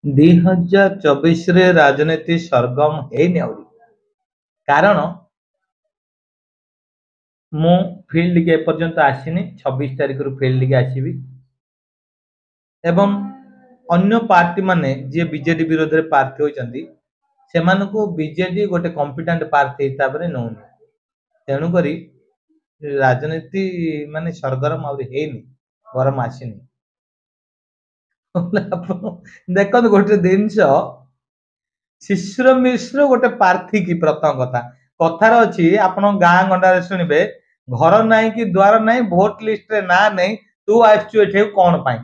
2024 रे राजनीति सरगम है कारण मु फील्ड के पर्यंत आसीनी 26 तारीख रु फील्ड के आसीबी एवं अन्य पार्टी माने जे बीजेडी विरोध रे प्रार्थी होइचंदी सेमानको बीजेडी गोटे कॉम्पिटेंट प्रार्थी हिसाब रे नउनी तेणु करी राजनीति माने सरगरम आउरी हेनी गरम आसीनी देखो गोटे जिनस शिशिर मिश्र गोटे प्रार्थी की प्रथम कथा कथार अच्छी आपण गाँ गंडा शुणवे घर ना कि द्वार ना भोट लिस्ट रे ना नहीं तू आसचु एठे कौन पाई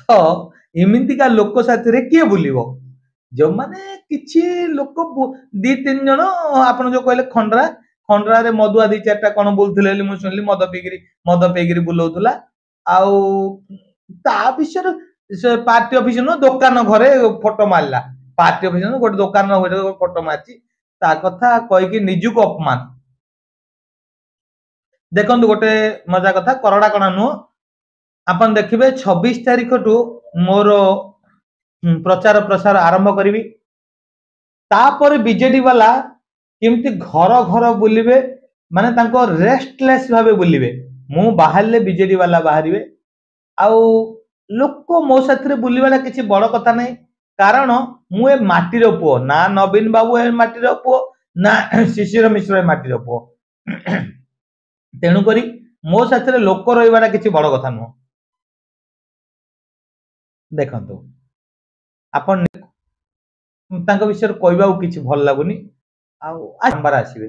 तो इमितिका लोक साथी किए बुलिबो जो माने किछि लोक दी तीन जन आपण जो कहले खंडरा खंडरा रे मधुआ दी चारटा कोन बोलथिले मु सुनली मद पेगिरी बुलौतला आउ ता विषय से पार्टी ऑफिस न दुकान घरे फोटो मारला पार्टी ऑफिस न गोटे दुकान घरे फोटो मारची ता कथा कहि कि निजुक अपमान देखंतु गोटे मजा कथा करड़ा कणा नु अपन देखिबे 26 तारिख टू मोर प्रचार प्रसार आरंभ करिवि तापर बीजेडी वाला केमती घर घर बुलिबे माने तांको रेस्टलेस भाबे बुलिबे मु बाहरले बीजेडी वाला बाहरिबे आउ लोक मो साथरे बुलिवाला किछि बड़ कथा नै कारण मु ए माटीर पुओ ना नवीन बाबू ए माटीर पुओ ना शिशिर मिश्र ए माटीर पुओ तेणु करी मो साथरे लोक रहिबाटा किछि बड़ कथा नु देखंतु आपण तांको विषय कहबा किछि भल लागुनी आउ आंबार आसीबे